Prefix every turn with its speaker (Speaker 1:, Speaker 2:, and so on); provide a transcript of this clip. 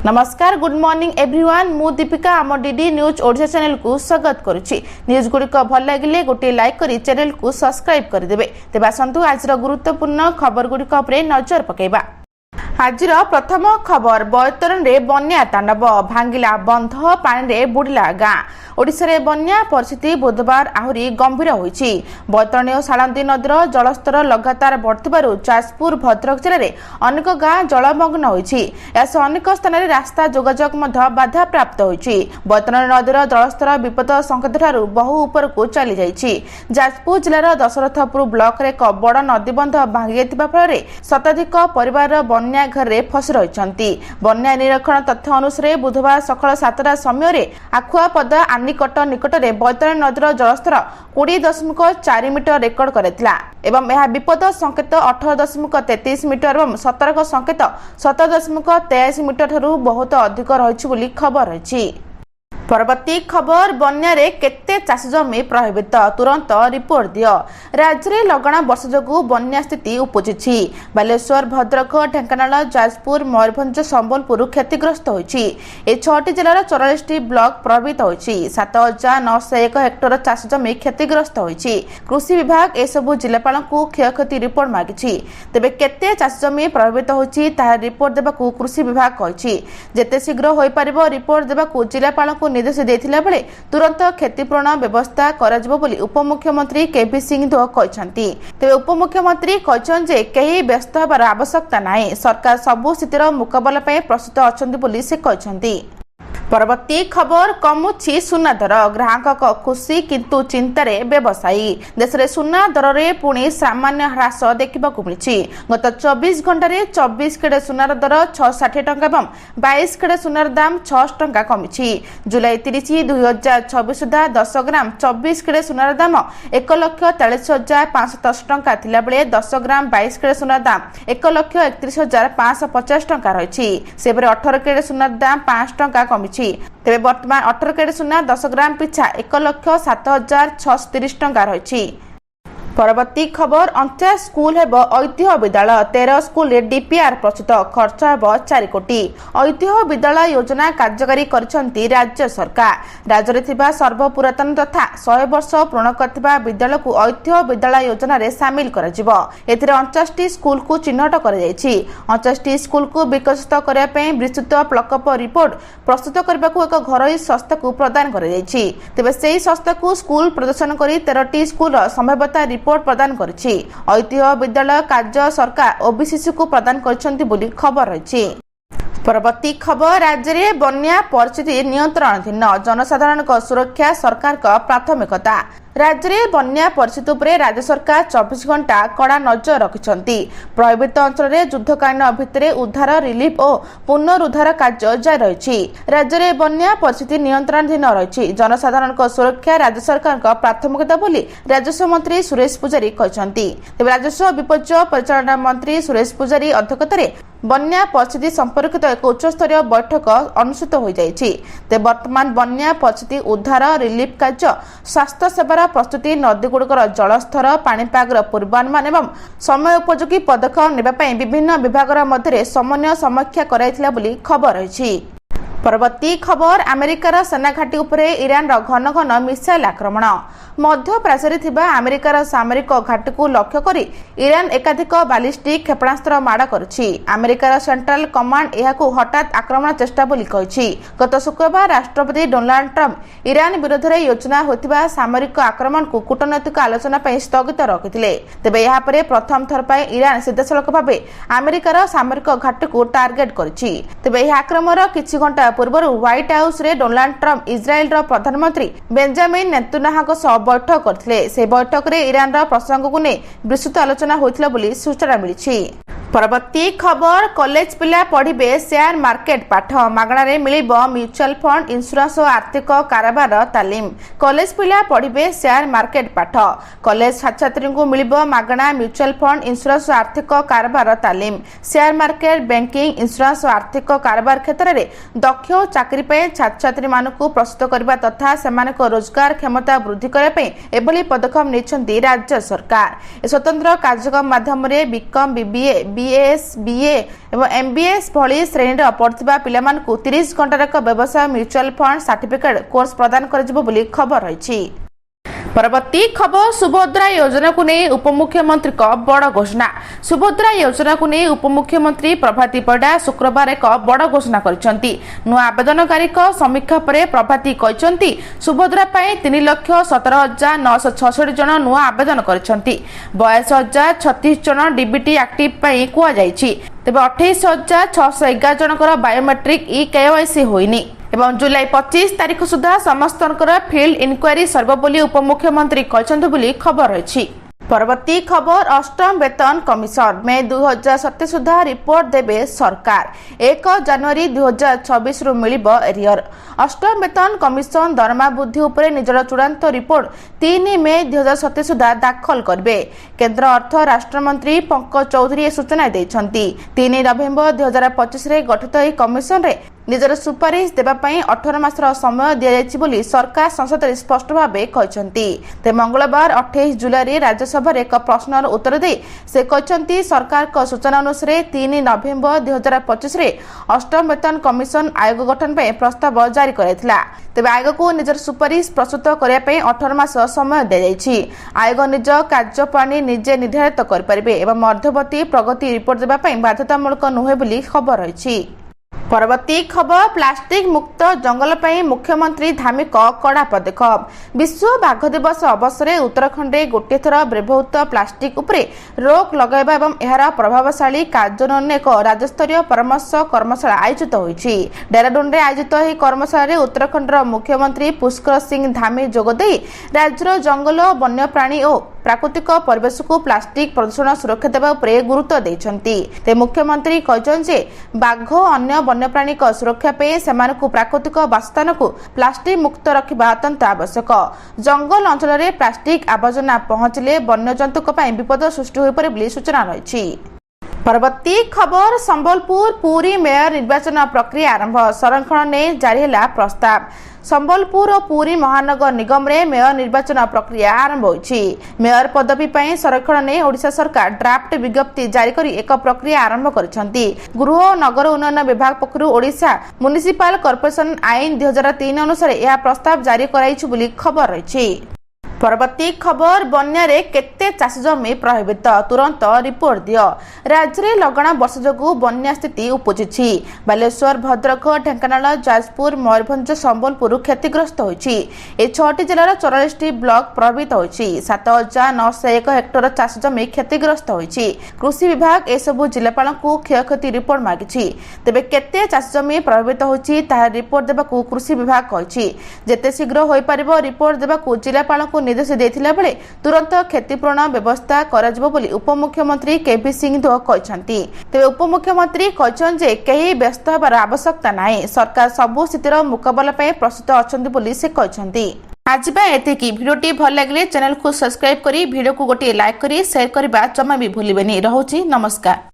Speaker 1: नमस्कार good morning everyone मु दीपिका आम डीडी न्यूज ओडिशा चैनल को स्वागत करुच्ची। न्यूज गुड़िक भल लगे गोटे लाइक करी चैनल को सब्सक्राइब करदेवे। तेज आसतु आज गुरुत्वपूर्ण खबर गुड़िक नजर पकेबा। आज प्रथम खबर बैतरण में बन्या तांडव भांगिला बंध पानी रे बुड़िला गाँ। ओडिशा रे बन्या परिस्थिति बुधवार आहरी गंभीर होईछि। बैतरणी और सालंदी नदीर जलस्तर लगातार बढ़िबारु जाजपुर भद्रक जिले में अनेक गाँ जलमग्न होईछि। यास अनेक स्थान रे रास्ता जोगाजोग मध्य बाधा प्राप्त होईछि। बैतरणी नदीर जलस्तर विपद संकेत ठारू बहु ऊपर को चली जाईछि। जाजपुर जिलार दशरथपुर ब्लॉक रे एक बड़ नदीबंध भांगी जाइतिबा फल शताधिक परिवार बन्या घर रे फसी रहिछन्ति। बन्या निरीक्षण तथ्य अनुसार बुधवार सकाळ 7टा समय आखुआपदा आनिकट निकट में बैतरणी नदीर जलस्तर 20.4 मीटर रेकर्ड करथिला एवं यह विपद संकेत 18.33 मीटर और सतर्क संकेत 17.83 मीटर ठारू बहुत अधिक रहिछि बोली खबर रहिछि। परवर्ती खबर बन्या रे केते चाषी जमी प्रभावित तुरंत रिपोर्ट दियो। राज्य में लगना वर्षा जोगु बन्या स्थिति उपजिछि। बालेश्वर भद्रक ढेंकानाल जाजपुर मयूरभंज संबलपुर क्षतिग्रस्त होइछि। ए 6टी जिलार 44टी ब्लॉक प्रभावित होइछि। 7901 हेक्टर चाषी जमी क्षतिग्रस्त होइछि। कृषि विभाग ए सबु जिलापाल को क्षयक्षति रिपोर्ट मागिछि। तेबे केते चाषी जमी प्रभावित होइछि ताहा रिपोर्ट देबाकू कृषि विभाग कहिछि। जेते शीघ्र होई परिबो रिपोर्ट देबाकू जिलापाल को निर्देश देथिला बेले तुरंत क्षतिपूरण व्यवस्था कराजिबो बोली उपमुख्यमंत्री केबी सिंह कहछन्ती। तेबे उपमुख्यमंत्री कहछन जे केही व्यस्त होबार आवश्यकता नाही, सरकार सबु स्थितिर मुकाबला पय प्रस्तुत अछन्ती बोली से कहछन्ती। परवर्ती खबर कमुछि सुना दर ग्राहक खुशी किंतु चिंतार व्यवसायी। देश में सुना दर में पुणी सामान्य ह्रास देखा मिली। गत 24 घंटा 24 केड़े सुनार दर 660 टंका और 22 केड़े सुनार दाम 6 टंका कमी। जुलाई 30, 2024 सुधा 10 ग्राम 24 केड़े सुनार दाम 1,43,510 टंका थिला बेले 10 ग्राम 22 केड़े सुनार दाम 1,31,550 टंका रही। सेपरे 18 केड़े सुनार दाम 5 टंका कमी। तेबे वर्तमान 18 केड़े सुना 10 ग्राम पिछा 1,07,630 टंका रही। परवर्ती खबर 49 स्कूल हेब ऐतिह्य विद्यालय 13 स्कूल रे डीपीआर प्रस्तुत खर्च हेब 4 कोटी। ऐतिह्य विद्यालय योजना कार्यकारी करिसंती राज्य सरकार। राज्य रे थिबा सर्वपुरातन तथा 100 वर्ष पूर्ण करथिबा विद्यालय को ऐतिह्य विद्यालय योजना रे शामिल कराजिबो। एथिरे 49 स्कूल को चिन्हट कर जायछि। 49 स्कूल को विकसित करिया पे विस्तृत प्रकल्प रिपोर्ट प्रस्तुत करबा को एक घरोई संस्था को प्रदान कर जायछि। तेबे सेही संस्था को स्कूल प्रदर्शन करी 13टी स्कूल संभाव्यता रिपोर्ट प्रदान करछि। ऐतिह्य विद्यालय कार्य सरकार ओबीसी को प्रदान करछन्ती बोली खबर रही। परवर्ती खबर राज्य में बन्या परिस्थिति नियंत्रणाधीन जनसाधारण सुरक्षा सरकार प्राथमिकता। राज्य में बन्या परिस्थिति उपरे राज्य सरकार 24 घंटा कड़ा नजर रखिछन्ती। प्रभावित अंचल में युद्धकालीन भित्तिरे उद्धार रिलीफ और पुनरुद्धार कार्य जारी रही। राज्य में बन्या परिस्थिति नियंत्रणाधीन रही। जनसाधारण सुरक्षा राज्य सरकार प्राथमिकता बोली राजस्व मंत्री सुरेश पुजारी कहछन्ती। तेबे राजस्व विपर्यय परिचालना मंत्री सुरेश पुजारी अध्यक्षतार बन्या परिस्थिति संपर्कित एक उच्चस्तरीय बैठक अनुष्ठित हो जाइछि। ते वर्तमान बन्या परिस्थिति उद्धार रिलीफ कार्य स्वास्थ्य सेवार प्रस्तुति नदीगुड़िकर जलस्तर पाणीपागर पूर्वानुमान एवं समय उपयोगी पदक्षेप नेबा पई विभिन्न विभागर मध्य समन्वय समीक्षा कराइथिला बोली खबर रही। परवर्ती खबर अमेरिकार सेना घाटी उपरे ईरान घन घन मिसाइल आक्रमण। मध्य प्राच्ୟରେ थिबा अमेरिकार सामरिक घाटी को लक्ष्य करी ईरान एकाधिक बालिस्टिक क्षेपणास्त्र माड़ करिछि। अमेरिकार सेंट्रल कमांड एहाकू हठात आक्रमण चेष्टा बोली कहिछि। गत शुक्रवार राष्ट्रपति डोनाल्ड ट्रम्प ईरान विरोध में योजना होतिबा सामरिक आक्रमण को कूटनैतिक आलोचना पई स्थगित रखिथिले। तेबे एहा परे प्रथम थर पई ईरान सिधासलख भाबे अमेरिकार सामरिक घाटी को टार्गेट करिछि। तेबे एहा आक्रमण किछि घंटा पूर्व व्हाइट हाउस रे डोनाल्ड ट्रम्प इजराइल प्रधानमंत्री बेंजामिन नेतन्याहू सह बैठक करथिले। से बैठक रे ईरान प्रसंग को नै विस्तृत आलोचना होइथिला बोली सूचना मिलिछि। परवर्ती खबर कॉलेज पिला पढ़िबे शेयर मार्केट पाठ मागणा रे मिलिबो म्यूचुअल फंड इंश्योरेंस और आर्थिक कारोबार तालीम। कॉलेज पिला पढ़िबे शेयर मार्केट पाठ। कॉलेज छात्र को मिलिबो मागणा म्यूचुअल फंड इंश्योरेंस और आर्थिक कारोबार तालीम। शेयर मार्केट बैंकिंग इंश्योरेंस और आर्थिक कारोबार क्षेत्र में दक्ष चाकरी पे छात्र मानकू प्रस्तुत करबा तथा सेमानक रोजगार क्षमता वृद्धि करबा पे एभली पदक्षेप नेछन्ती राज्य सरकार। स्वतंत्र कार्यक्रम माध्यम रे बीकॉम बीबीए बीएस बीए एवं एमबीएस भली श्रेणी पढ़ुवा पिलामानकु 30 घंटार एक व्यवसाय म्यूचुअल फंड सर्टिफिकेट कोर्स प्रदान करिजिबो बोली खबर रही। परवर्ती खबर सुभद्रा योजना को नहीं उपमुख्यमंत्री बड़ घोषणा। सुभद्रा योजना को नहीं उपमुख्यमंत्री प्रभाती परिडा शुक्रवार एक बड़ घोषणा करिसेंती। नुआ आवेदनकारी समीक्षा पर प्रभाती कहते सुभद्रा 3,17,966 जन नुआ आवेदन करिसेंती। 22,036 जन डीबीटी एक्टिव कहुई। तेज 28,611 जनकर बायोमेट्रिक केवाईसी होइनी एवं जुलाई 25 तारीख सुधा समस्त फील्ड इनक्वारी सर्व बोली उपमुख्यमंत्री कहते बोली खबर रही। परवर्ती खबर अष्टम वेतन कमिशन मे 2027 सुधा रिपोर्ट देबे सरकार। 1 जनवरी 2026 रु मिलिबो एरियर। अष्टम वेतन कमिशन दरमा वृद्धि उपरे निजर चूड़ांत रिपोर्ट 3 मे 2027 सुधा दाखल करबे। केंद्र अर्थ राष्ट्रमंत्री पंकज चौधरी सूचना देइछंती। 3 नवेम्बर 2025 रे गठित एही कमिशन रे निजर सुपारिश देबा पई 18 मासर समय दिया जायछि बोली सरकार संसद रे स्पष्ट भाबे कहछंती। ते मंगलवार 28 जुलाई रे राज्यसभा रे एक प्रश्नर उत्तर दे से कहछंती सरकार को सूचना अनुसार 3 नवेम्बर 2025 रे अष्टम वेतन कमिशन आयोग गठन पे प्रस्ताव जारी करैथिला। तेबे आयोग को निजर सुपारिश प्रस्तुत करिया पे 18 मास समय दिया जायछि। आयोग निज कार्यप्रणाली निजे निर्धारित कर परिबे एवं मध्यवर्ती प्रगति रिपोर्ट देबा पे बाध्यतामूलक नुहे बोली खबर रही। परवर्ती खबर प्लास्टिक मुक्त जंगल पर मुख्यमंत्री धार्मिक कड़ा पदक्षेप। विश्व बाघ दिवस अवसर में उत्तराखंड गोटे थर व्यवहृत प्लास्टिक उपरे रोक लगाइबा एवं एहार प्रभावशाली कार्यान्वयन एक राज्यस्तरीय परामर्श कर्मशाला आयोजित होईछि। डेहराडून रे आयोजित एही कर्मशाला रे उत्तराखंडर मुख्यमंत्री पुष्कर सिंह धामी जोगदेई राज्यर जंगल वन्यप्राणी और प्राकृतिक परिवेश को प्लास्टिक प्रदूषण सुरक्षा देवा उपरे गुरुत्व देइछंती। ते मुख्यमंत्री कहछन्ते बाघ अन्य वन्यप्राणी सुरक्षा पे सेमानकु प्राकृतिक बासस्थान को प्लास्टिक मुक्त रखिबा अत्यंत आवश्यक। जंगल अंचल में प्लास्टिक आवर्जना पहुंचले वन्यजंतु विपद सृष्टि होई परे बोली सूचना रही। परवर्ती खबर संबलपुर पुरी मेयर निर्वाचन प्रक्रिया आरंभ। संरक्षण ने जारी है प्रस्ताव। संबलपुर और पुरी महानगर निगम रे मेयर निर्वाचन प्रक्रिया आरंभ होईछि। मेयर पदवी पर संरक्षण ने ओडिशा सरकार ड्राफ्ट विज्ञप्ति जारी करी एक प्रक्रिया आरंभ करिसेंती। गृह और नगर उन्नयन विभाग पक्षरु ओडिशा म्युनिसिपल कॉर्पोरेशन आईन 2003 अनुसार यह प्रस्ताव जारी कराइछि बोली खबर रही। परवर्ती खबर बन्या रे केते चाष जमी प्रभावित तुरंत रिपोर्ट दियो। राज्य में लगना वर्षा जोगु बन्या स्थिति उपजिछि। बालेश्वर भद्रक ढेंकानाल जाजपुर मयूरभंज संबलपुर क्षतिग्रस्त होइछि। ए 6टी जिलार 44टी ब्लॉक प्रभावित होइछि। 7,901 हेक्टर चाष जमी क्षतिग्रस्त होइछि। कृषि विभाग ए सबु जिलापाल को क्षयक्षति रिपोर्ट मागिछि। तेबे केते चाष जमी प्रभावित होइछि ताहा रिपोर्ट देबाकू कृषि विभाग कहिछि। जेते शीघ्र होई परिबो रिपोर्ट देबाकू जिलापाल को निर्देश देथिला बेले तुरंत क्षतिपूरण व्यवस्था कराजिबो बोली उपमुख्यमंत्री केबी सिंह कहछंती। तेबे उपमुख्यमंत्री कहछन जे केही व्यस्त होबार आवश्यकता नाही। सरकार सबु स्थितिर मुकाबला पे प्रस्तुत अछंती बोली से कहछंती। आज एतिकी भिडियोटी भल लागले चैनल को सब्सक्राइब करी भिडियो को गोटे लाइक करी शेयर करबा जमा भी भूलिबेनी। रहउची नमस्कार।